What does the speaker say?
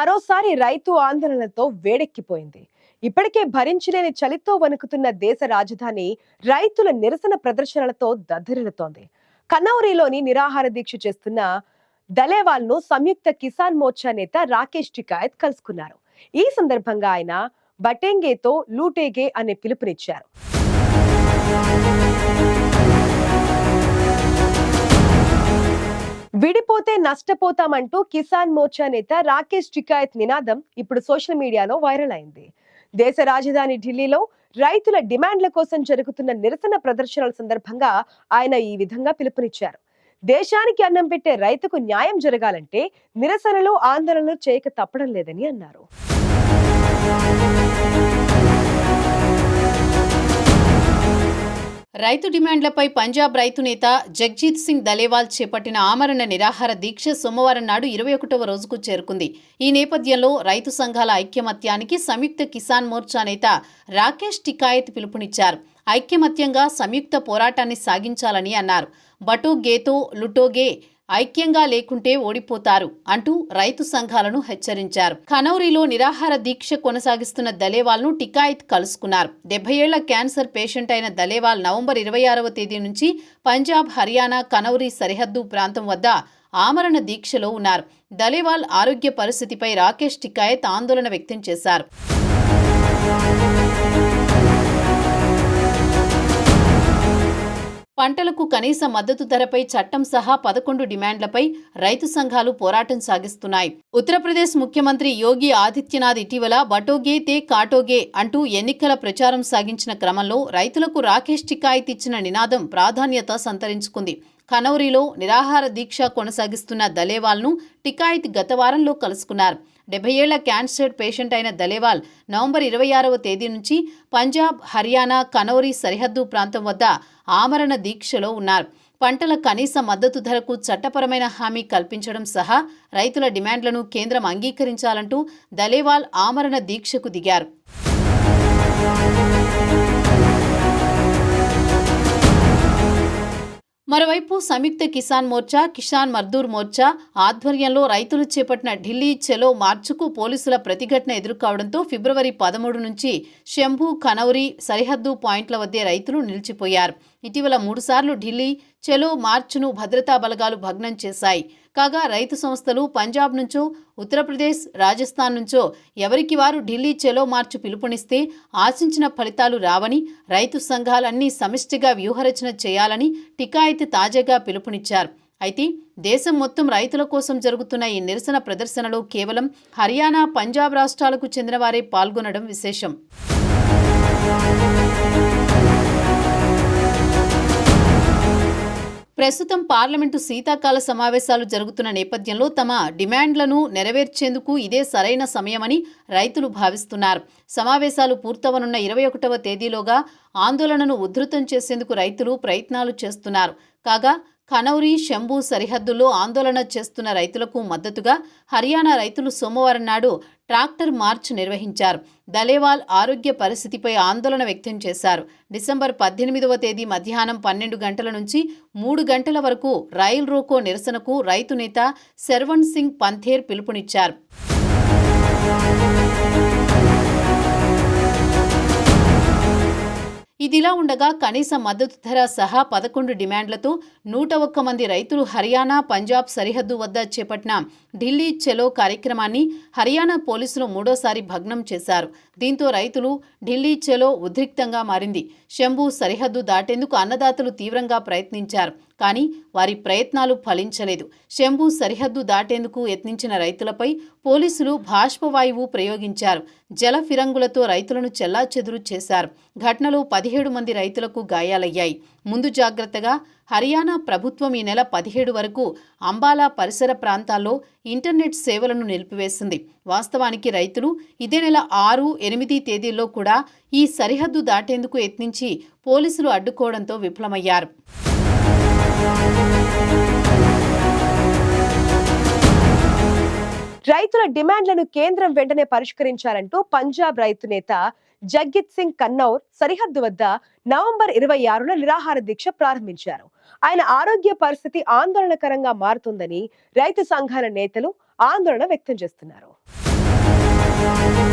మరోసారి రైతు ఆందోళనలతో వేడెక్కిపోయింది. ఇప్పటికే భరించలేని చలితో వణుకుతున్న దేశ రాజధాని రైతుల నిరసన ప్రదర్శనలతో దద్దరిల్లుతోంది. కనౌరీలోని నిరాహార దీక్ష చేస్తున్న దలేవాల్ ను సంయుక్త కిసాన్ మోర్చా నేత రాకేష్ టికాయత్ కలుసుకున్నారు. ఈ సందర్భంగా ఆయన బటేంగేతో లూటేగే అనే పిలుపునిచ్చారు. విడిపోతే నష్టపోతామంటూ కిసాన్ మోర్చా నేత రాకేష్ టికాయత్ నినాదం ఇప్పుడు సోషల్ మీడియాలో వైరల్ అయింది. దేశ రాజధాని ఢిల్లీలో రైతుల డిమాండ్ల కోసం జరుగుతున్న నిరసన ప్రదర్శనల సందర్భంగా ఆయన ఈ విధంగా పిలుపునిచ్చారు. దేశానికి అన్నం పెట్టే రైతుకు న్యాయం జరగాలంటే నిరసనలు ఆందోళనలు చేయక తప్పడం లేదని అన్నారు. రైతు డిమాండ్లపై పంజాబ్ రైతు నేత జగ్జీత్ సింగ్ దలేవాల్ చేపట్టిన ఆమరణ నిరాహార దీక్ష సోమవారం నాడు 21వ రోజుకు చేరుకుంది. ఈ నేపథ్యంలో రైతు సంఘాల ఐక్యమత్యానికి సంయుక్త కిసాన్ మోర్చా నేత రాకేష్ టికాయత్ పిలుపునిచ్చారు. ఐక్యమత్యంగా సంయుక్త పోరాటాన్ని సాగించాలని అన్నారు. బటోగేతో లుటోగే ఐక్యంగా లేకుంటే ఓడిపోతారు అంటూ రైతు సంఘాలను హెచ్చరించారు. ఖనౌరీలో నిరాహార దీక్ష కొనసాగిస్తున్న దలేవాల్ ను టికాయత్ కలుసుకున్నారు. 70 ఏళ్ల క్యాన్సర్ పేషెంట్ అయిన దలేవాల్ నవంబర్ 26వ తేదీ నుంచి పంజాబ్, హర్యానా, కనౌరీ సరిహద్దు ప్రాంతం వద్ద ఆమరణ దీక్షలో ఉన్నారు. దలేవాల్ ఆరోగ్య పరిస్థితిపై రాకేష్ టికాయత్ ఆందోళన వ్యక్తం చేశారు. పంటలకు కనీస మద్దతు ధరపై చట్టం సహా 11 డిమాండ్లపై రైతు సంఘాలు పోరాటం సాగిస్తున్నాయి. ఉత్తరప్రదేశ్ ముఖ్యమంత్రి యోగి ఆదిత్యనాథ్ ఇటీవల బటోగే తే కాటోగే అంటూ ఎన్నికల ప్రచారం సాగించిన క్రమంలో రైతులకు రాకేష్ టికాయత్ ఇచ్చిన నినాదం ప్రాధాన్యత సంతరించుకుంది. ఖనౌరీలో నిరాహార దీక్ష కొనసాగిస్తున్న దలేవాల్ను టికాయత్ గత వారంలో కలుసుకున్నారు. 70 ఏళ్ల క్యాన్సర్ పేషెంట్ అయిన దలేవాల్ నవంబర్ 26వ తేదీ నుంచి పంజాబ్, హర్యానా, కనౌరీ సరిహద్దు ప్రాంతం వద్ద ఆమరణ దీక్షలో ఉన్నారు. పంటల కనీస మద్దతు ధరకు చట్టపరమైన హామీ కల్పించడం సహా రైతుల డిమాండ్లను కేంద్రం అంగీకరించాలంటూ దలేవాల్ ఆమరణ దీక్షకు దిగారు. మరోవైపు సంయుక్త కిసాన్ మోర్చా, కిసాన్ మజ్దూర్ మోర్చా ఆధ్వర్యంలో రైతులు చేపట్టిన ఢిల్లీ చలో మార్చుకు పోలీసుల ప్రతిఘటన ఎదుర్కోవడంతో ఫిబ్రవరి 13 నుంచి శంభు, ఖనౌరీ సరిహద్దు పాయింట్ల వద్దే రైతులు నిలిచిపోయారు. ఇటీవల 3 సార్లు ఢిల్లీ చలో మార్చును భద్రతా బలగాలు భగ్నం చేశాయి. కాగా రైతు సంస్థలు పంజాబ్ నుంచో, ఉత్తరప్రదేశ్, రాజస్థాన్ నుంచో ఎవరికి వారు ఢిల్లీ చలో మార్చు పిలుపునిస్తే ఆశించిన ఫలితాలు రావని, రైతు సంఘాలన్నీ సమిష్టిగా వ్యూహరచన చేయాలని టికాయత్ తాజాగా పిలుపునిచ్చారు. అయితే దేశం మొత్తం రైతుల కోసం జరుగుతున్న ఈ నిరసన ప్రదర్శనలో కేవలం హర్యానా, పంజాబ్ రాష్ట్రాలకు చెందిన వారే పాల్గొనడం విశేషం. ప్రస్తుతం పార్లమెంటు శీతాకాల సమావేశాలు జరుగుతున్న నేపథ్యంలో తమ డిమాండ్లను నెరవేర్చేందుకు ఇదే సరైన సమయమని రైతులు భావిస్తున్నారు. సమావేశాలు పూర్తవనున్న 21వ తేదీలోగా ఆందోళనను ఉధృతం చేసేందుకు రైతులు ప్రయత్నాలు చేస్తున్నారు. కాగా ఖనౌరీ, శంభు సరిహద్దుల్లో ఆందోళన చేస్తున్న రైతులకు మద్దతుగా హర్యానా రైతులు సోమవారం నాడు ట్రాక్టర్ మార్చ్ నిర్వహించారు. దలేవాల్ ఆరోగ్య పరిస్థితిపై ఆందోళన వ్యక్తం చేశారు. డిసెంబర్ 18వ తేదీ మధ్యాహ్నం 12 గంటల నుంచి 3 గంటల వరకు రైల్ రోకో నిరసనకు రైతు నేత శర్వణ్ సింగ్ పంథేర్ పిలుపునిచ్చారు. ఇదిలా ఉండగా కనీస మద్దతు ధర సహా 11 డిమాండ్లతో 101 మంది రైతులు హర్యానా, పంజాబ్ సరిహద్దు వద్ద చేపట్టిన ఢిల్లీ చలో కార్యక్రమాన్ని హర్యానా పోలీసులు మూడోసారి భగ్నం చేశారు. దీంతో రైతులు ఢిల్లీ చలో ఉద్రిక్తంగా మారింది. శంభు సరిహద్దు దాటేందుకు అన్నదాతలు తీవ్రంగా ప్రయత్నించారు. కానీ వారి ప్రయత్నాలు ఫలించలేదు. శంభు సరిహద్దు దాటేందుకు యత్నించిన రైతులపై పోలీసులు బాష్పవాయువు ప్రయోగించారు. జల ఫిరంగులతో రైతులను చెల్లాచెదురు చేశారు. ఘటనలో 17 మంది రైతులకు గాయాలయ్యాయి. ముందు జాగ్రత్తగా హర్యానా ప్రభుత్వం ఈ నెల 17 వరకు అంబాలా పరిసర ప్రాంతాల్లో ఇంటర్నెట్ సేవలను నిలిపివేసింది. వాస్తవానికి రైతులు ఇదే నెల 6, 8 తేదీల్లో కూడా ఈ సరిహద్దు దాటేందుకు యత్నించి పోలీసులు అడ్డుకోవడంతో విఫలమయ్యారు. రైతుల డిమాండ్లను కేంద్రం వెంటనే పరిష్కరించాలంటూ పంజాబ్ రైతు నేత జగ్జిత్ సింగ్ కన్నౌర్ సరిహద్దు వద్ద నవంబర్ 26న నిరాహార దీక్ష ప్రారంభించారు. ఆయన ఆరోగ్య పరిస్థితి ఆందోళనకరంగా మారుతుందని రైతు సంఘాల నేతలు ఆందోళన వ్యక్తం చేస్తున్నారు. చేశారు